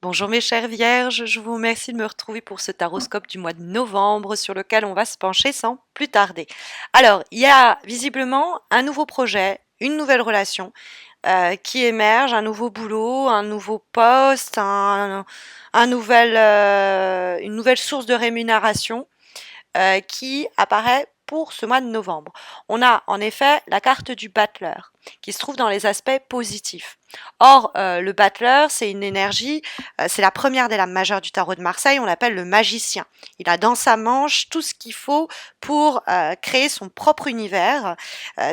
Bonjour mes chères vierges, je vous remercie de me retrouver pour ce taroscope du mois de novembre sur lequel on va se pencher sans plus tarder. Alors, il y a visiblement un nouveau projet, une nouvelle relation qui émerge, un nouveau boulot, un nouveau poste, une nouvelle source de rémunération qui apparaît pour ce mois de novembre. On a en effet la carte du battleur qui se trouve dans les aspects positifs. Or, le battleur, c'est une énergie, c'est la première des lames majeures du tarot de Marseille, on l'appelle le magicien. Il a dans sa manche tout ce qu'il faut pour créer son propre univers.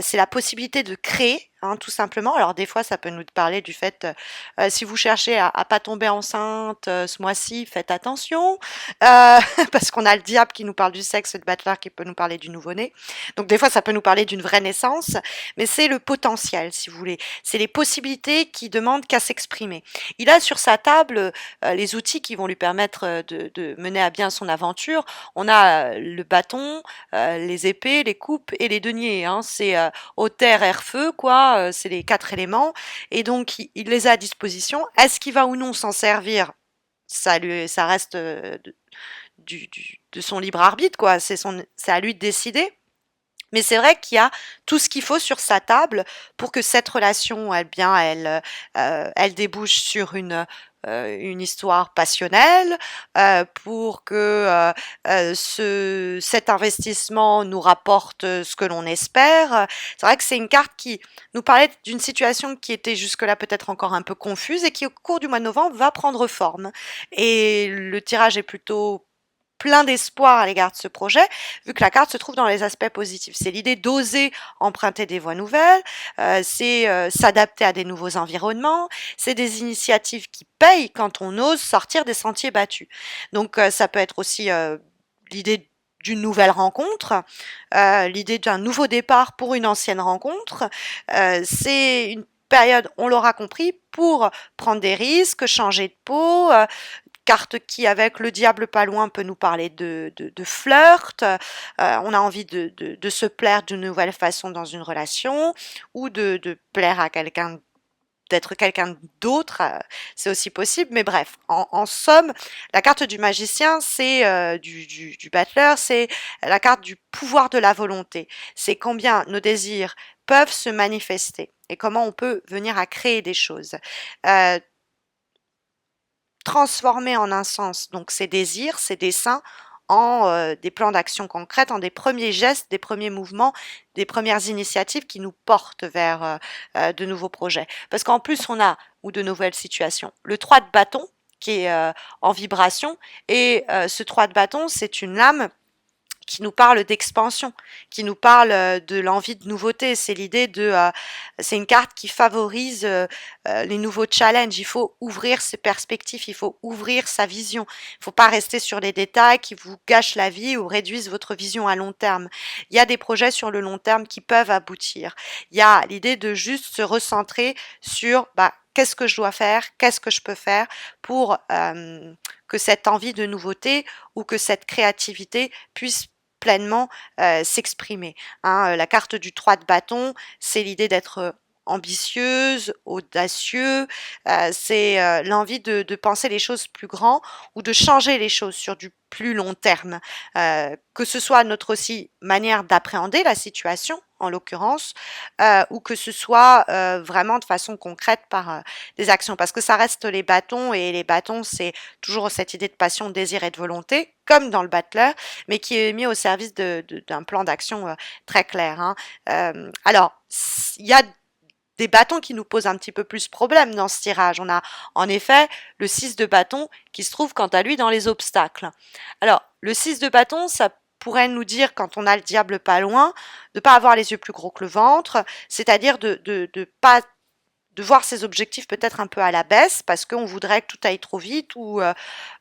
C'est la possibilité de créer, hein, tout simplement. Alors des fois, ça peut nous parler du fait, si vous cherchez à pas tomber enceinte ce mois-ci, faites attention, parce qu'on a le diable qui nous parle du sexe, le battleur qui peut nous parler du nouveau-né. Donc des fois, ça peut nous parler d'une vraie naissance, mais c'est le potentiel, si vous voulez. C'est les possibilités qui demandent qu'à s'exprimer. Il a sur sa table les outils qui vont lui permettre de mener à bien son aventure. On a le bâton, les épées, les coupes et les deniers. Hein. C'est eau, terre, air, feu, quoi. C'est les 4 éléments. Et donc, il les a à disposition. Est-ce qu'il va ou non s'en servir? Ça reste de son libre arbitre, quoi. C'est à lui de décider. Mais c'est vrai qu'il y a tout ce qu'il faut sur sa table pour que cette relation, elle débouche sur une histoire passionnelle, pour que cet investissement nous rapporte ce que l'on espère. C'est vrai que c'est une carte qui nous parlait d'une situation qui était jusque-là peut-être encore un peu confuse et qui, au cours du mois de novembre, va prendre forme. Et le tirage est plutôt plein d'espoir à l'égard de ce projet, vu que la carte se trouve dans les aspects positifs. C'est l'idée d'oser emprunter des voies nouvelles, c'est s'adapter à des nouveaux environnements, c'est des initiatives qui payent quand on ose sortir des sentiers battus. Donc ça peut être aussi l'idée d'une nouvelle rencontre, l'idée d'un nouveau départ pour une ancienne rencontre. C'est une période, on l'aura compris, pour prendre des risques, changer de peau, carte qui, avec le diable pas loin, peut nous parler de flirt. On a envie de se plaire d'une nouvelle façon dans une relation ou de plaire à quelqu'un, d'être quelqu'un d'autre, c'est aussi possible. Mais bref, en somme, la carte du magicien, c'est du battleur, c'est la carte du pouvoir de la volonté. C'est combien nos désirs peuvent se manifester et comment on peut venir à créer des choses. Euh, Transformer en un sens donc ses désirs, ses desseins en des plans d'action concrètes, en des premiers gestes, des premiers mouvements, des premières initiatives qui nous portent vers de nouveaux projets. Parce qu'en plus, on a, ou de nouvelles situations, le 3 de bâton qui est en vibration, et ce 3 de bâton, c'est une lame qui nous parle d'expansion, qui nous parle de l'envie de nouveauté. C'est l'idée c'est une carte qui favorise les nouveaux challenges. Il faut ouvrir ses perspectives, il faut ouvrir sa vision. Il ne faut pas rester sur les détails qui vous gâchent la vie ou réduisent votre vision à long terme. Il y a des projets sur le long terme qui peuvent aboutir. Il y a l'idée de juste se recentrer sur qu'est-ce que je dois faire, qu'est-ce que je peux faire pour que cette envie de nouveauté ou que cette créativité puisse pleinement s'exprimer. Hein. La carte du 3 de bâton, c'est l'idée d'être ambitieuse, audacieux, c'est l'envie de penser les choses plus grand ou de changer les choses sur du plus long terme, que ce soit notre aussi manière d'appréhender la situation, en l'occurrence, ou que ce soit vraiment de façon concrète par des actions, parce que ça reste les bâtons, et les bâtons, c'est toujours cette idée de passion, de désir et de volonté, comme dans le battleur, mais qui est mis au service d'un plan d'action très clair. Hein. Alors, il y a des bâtons qui nous posent un petit peu plus problème dans ce tirage. On a en effet le 6 de bâton qui se trouve quant à lui dans les obstacles. Alors, le 6 de bâton, ça pourrait nous dire, quand on a le diable pas loin, de pas avoir les yeux plus gros que le ventre, c'est-à-dire de pas de voir ses objectifs peut-être un peu à la baisse parce qu'on voudrait que tout aille trop vite, ou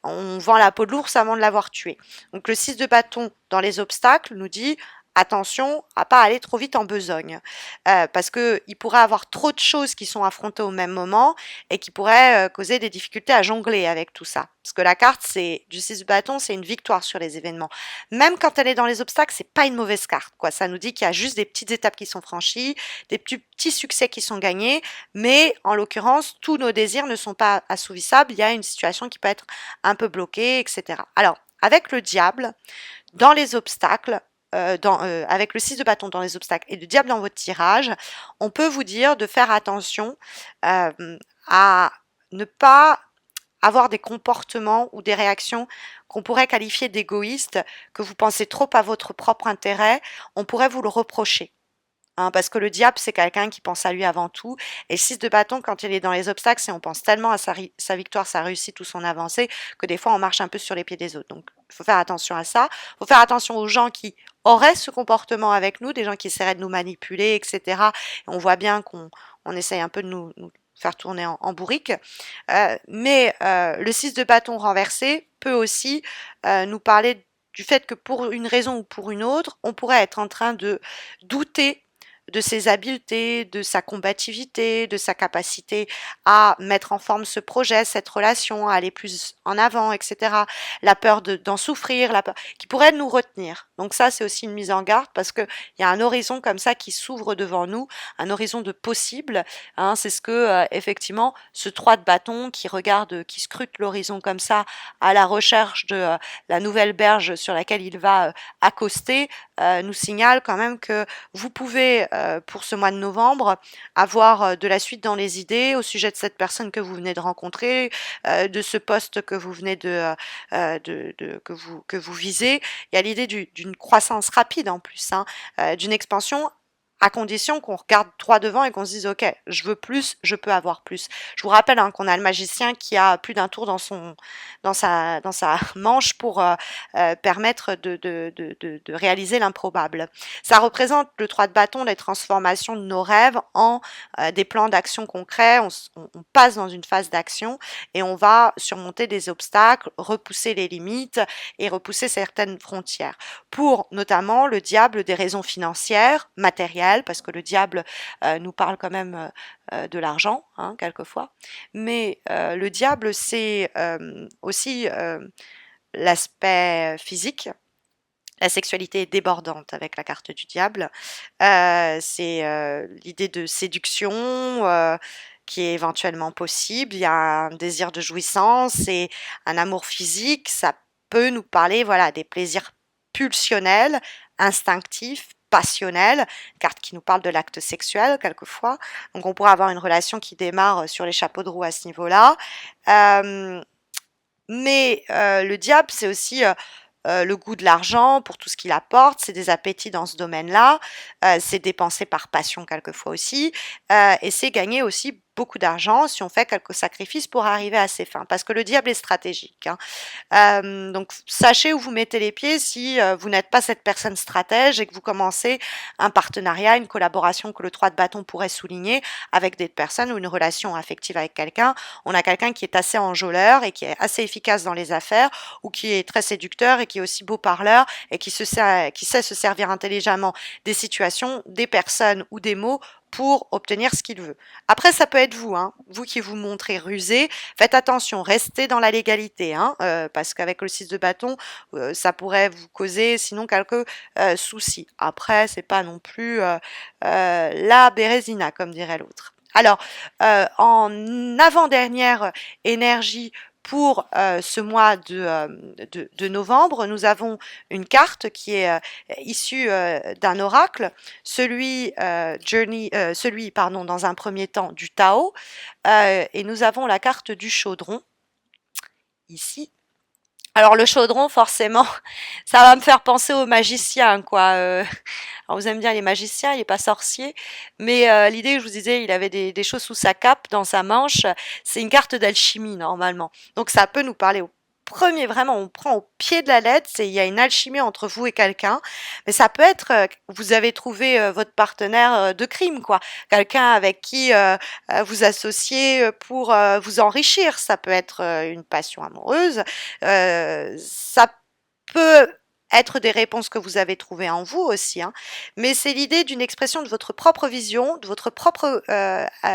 on vend la peau de l'ours avant de l'avoir tué. Donc le 6 de bâton dans les obstacles nous dit attention à pas aller trop vite en besogne, parce qu'il pourrait avoir trop de choses qui sont affrontées au même moment et qui pourraient causer des difficultés à jongler avec tout ça. Parce que la carte du 6 de bâton, c'est une victoire sur les événements. Même quand elle est dans les obstacles, c'est pas une mauvaise carte, quoi. Ça nous dit qu'il y a juste des petites étapes qui sont franchies, des petits succès qui sont gagnés, mais en l'occurrence, tous nos désirs ne sont pas assouvissables. Il y a une situation qui peut être un peu bloquée, etc. Alors, avec le diable, dans les obstacles, avec le 6 de bâton dans les obstacles et le diable dans votre tirage, on peut vous dire de faire attention à ne pas avoir des comportements ou des réactions qu'on pourrait qualifier d'égoïstes, que vous pensez trop à votre propre intérêt, on pourrait vous le reprocher. Hein, parce que le diable, c'est quelqu'un qui pense à lui avant tout. Et le 6 de bâton, quand il est dans les obstacles, c'est on pense tellement à sa victoire, sa réussite ou son avancée, que des fois, on marche un peu sur les pieds des autres. Donc, il faut faire attention à ça. Il faut faire attention aux gens qui auraient ce comportement avec nous, des gens qui essaieraient de nous manipuler, etc. Et on voit bien qu'on essaye un peu de nous faire tourner en bourrique. Mais le 6 de bâton renversé peut aussi nous parler du fait que pour une raison ou pour une autre, on pourrait être en train de douter de ses habiletés, de sa combativité, de sa capacité à mettre en forme ce projet, cette relation, à aller plus en avant, etc. La peur d'en souffrir, la peur qui pourrait nous retenir. Donc ça, c'est aussi une mise en garde parce que il y a un horizon comme ça qui s'ouvre devant nous, un horizon de possible. Hein, c'est ce que effectivement ce 3 de bâton qui regarde, qui scrute l'horizon comme ça, à la recherche de la nouvelle berge sur laquelle il va accoster, nous signale quand même que vous pouvez, pour ce mois de novembre, avoir de la suite dans les idées au sujet de cette personne que vous venez de rencontrer, de ce poste que vous venez que vous visez. Il y a l'idée d'une croissance rapide en plus, hein, d'une expansion à condition qu'on regarde droit devant et qu'on se dise ok, je veux plus, je peux avoir plus. Je vous rappelle hein, qu'on a le magicien qui a plus d'un tour dans sa manche pour permettre de réaliser l'improbable. Ça représente le 3 de bâton, les transformations de nos rêves en des plans d'action concrets. On passe dans une phase d'action et on va surmonter des obstacles, repousser les limites et repousser certaines frontières. Pour notamment le diable des raisons financières, matérielles, parce que le diable nous parle quand même de l'argent, hein, quelquefois. Mais le diable, c'est aussi l'aspect physique. La sexualité est débordante avec la carte du diable. C'est l'idée de séduction qui est éventuellement possible. Il y a un désir de jouissance et un amour physique. Ça peut nous parler, voilà, des plaisirs pulsionnels, instinctifs, passionnels, carte qui nous parle de l'acte sexuel quelquefois. Donc on pourrait avoir une relation qui démarre sur les chapeaux de roue à ce niveau-là. Mais le diable, c'est aussi le goût de l'argent pour tout ce qu'il apporte, c'est des appétits dans ce domaine-là, c'est dépenser par passion quelquefois aussi, et c'est gagner aussi beaucoup d'argent si on fait quelques sacrifices pour arriver à ses fins, parce que le diable est stratégique. Hein. Donc sachez où vous mettez les pieds si vous n'êtes pas cette personne stratège et que vous commencez un partenariat, une collaboration que le 3 de bâton pourrait souligner avec des personnes ou une relation affective avec quelqu'un. On a quelqu'un qui est assez enjôleur et qui est assez efficace dans les affaires ou qui est très séducteur et qui est aussi beau parleur et qui sait se servir intelligemment des situations, des personnes ou des mots pour obtenir ce qu'il veut. Après, ça peut être vous, hein, vous qui vous montrez rusé. Faites attention, restez dans la légalité, hein, parce qu'avec le 6 de bâton, ça pourrait vous causer sinon quelques soucis. Après, c'est pas non plus la bérésina, comme dirait l'autre. Alors, en avant-dernière énergie pour ce mois de novembre, nous avons une carte qui est issue d'un oracle, celui pardon, dans un premier temps du Tao, et nous avons la carte du chaudron ici. Alors le chaudron, forcément, ça va me faire penser aux magiciens, quoi. Alors vous aimez bien les magiciens, il n'est pas sorcier, mais l'idée, je vous disais, il avait des choses sous sa cape, dans sa manche. C'est une carte d'alchimie normalement. Donc ça peut nous parler au premier, vraiment, on prend au pied de la lettre, il y a une alchimie entre vous et quelqu'un, mais ça peut être, vous avez trouvé votre partenaire de crime, quoi. Quelqu'un avec qui vous associez pour vous enrichir. Ça peut être une passion amoureuse. Ça peut être des réponses que vous avez trouvées en vous aussi, hein, mais c'est l'idée d'une expression de votre propre vision, de votre propre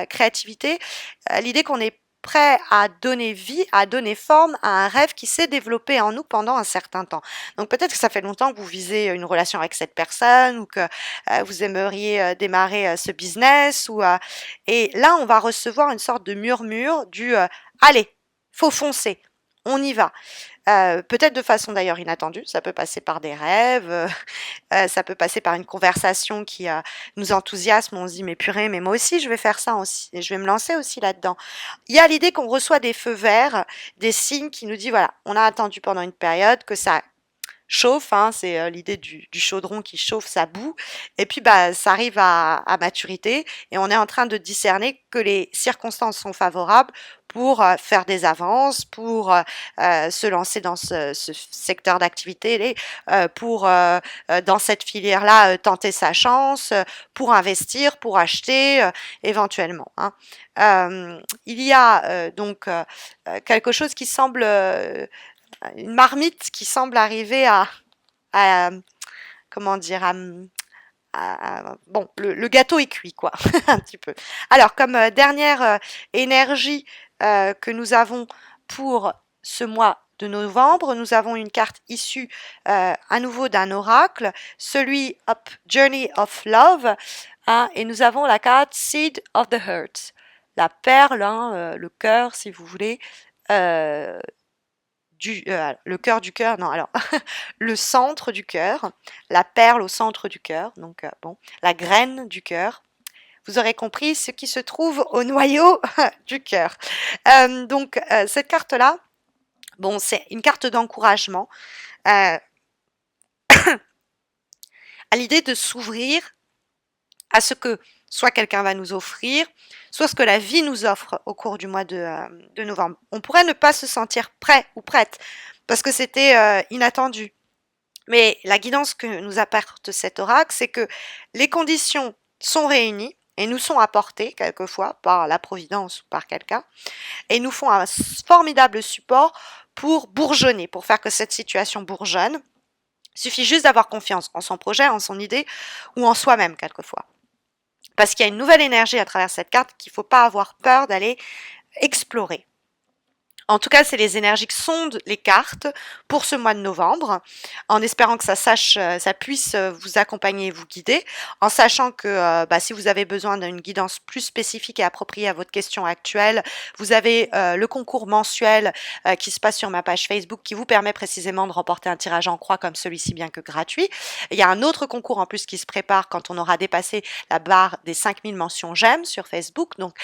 créativité, l'idée qu'on est prêt à donner vie, à donner forme à un rêve qui s'est développé en nous pendant un certain temps. Donc peut-être que ça fait longtemps que vous visez une relation avec cette personne ou que vous aimeriez démarrer ce business et là on va recevoir une sorte de murmure du allez, faut foncer, on y va. Peut-être de façon d'ailleurs inattendue, ça peut passer par des rêves, ça peut passer par une conversation qui nous enthousiasme, on se dit mais purée, mais moi aussi je vais faire ça aussi, et je vais me lancer aussi là-dedans. Il y a l'idée qu'on reçoit des feux verts, des signes qui nous disent voilà, on a attendu pendant une période que ça chauffe, hein, c'est l'idée du chaudron qui chauffe, ça bout, et puis bah ça arrive à maturité, et on est en train de discerner que les circonstances sont favorables pour faire des avances, pour se lancer dans ce secteur d'activité, pour dans cette filière-là tenter sa chance, pour investir, pour acheter éventuellement. Hein. Il y a donc quelque chose qui semble une marmite qui semble arriver à comment dire, bon, le gâteau est cuit, quoi, un petit peu. Alors, comme dernière énergie que nous avons pour ce mois de novembre, nous avons une carte issue à nouveau d'un oracle, celui Up Journey of Love, hein, et nous avons la carte Seed of the Heart, la perle, hein, le cœur, si vous voulez, euh, le cœur du cœur, non, alors, le centre du cœur, la perle au centre du cœur, donc bon, la graine du cœur. Vous aurez compris ce qui se trouve au noyau du cœur. Donc, cette carte-là, bon, c'est une carte d'encouragement à l'idée de s'ouvrir à ce que soit quelqu'un va nous offrir, soit ce que la vie nous offre au cours du mois de novembre. On pourrait ne pas se sentir prêt ou prête parce que c'était inattendu. Mais la guidance que nous apporte cet oracle, c'est que les conditions sont réunies et nous sont apportées quelquefois par la providence ou par quelqu'un et nous font un formidable support pour bourgeonner, pour faire que cette situation bourgeonne. Il suffit juste d'avoir confiance en son projet, en son idée ou en soi-même quelquefois. Parce qu'il y a une nouvelle énergie à travers cette carte qu'il ne faut pas avoir peur d'aller explorer. En tout cas, c'est les énergies qui sondent les cartes pour ce mois de novembre, en espérant que ça puisse vous accompagner et vous guider, en sachant que si vous avez besoin d'une guidance plus spécifique et appropriée à votre question actuelle, vous avez le concours mensuel qui se passe sur ma page Facebook qui vous permet précisément de remporter un tirage en croix comme celui-ci, bien que gratuit. Il y a un autre concours en plus qui se prépare quand on aura dépassé la barre des 5000 mentions j'aime sur Facebook, donc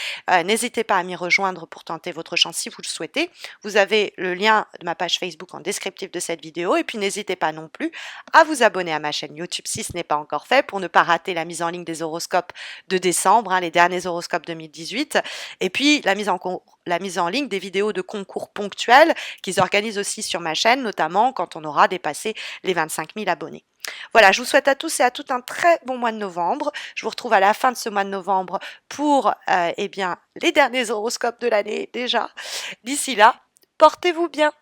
n'hésitez pas à m'y rejoindre pour tenter votre chance si vous le souhaitez. Vous avez le lien de ma page Facebook en descriptif de cette vidéo et puis n'hésitez pas non plus à vous abonner à ma chaîne YouTube si ce n'est pas encore fait pour ne pas rater la mise en ligne des horoscopes de décembre, hein, les derniers horoscopes 2018 et puis la mise en ligne des vidéos de concours ponctuels qu'ils organisent aussi sur ma chaîne, notamment quand on aura dépassé les 25 000 abonnés. Voilà, je vous souhaite à tous et à toutes un très bon mois de novembre. Je vous retrouve à la fin de ce mois de novembre pour les derniers horoscopes de l'année déjà. D'ici là, portez-vous bien.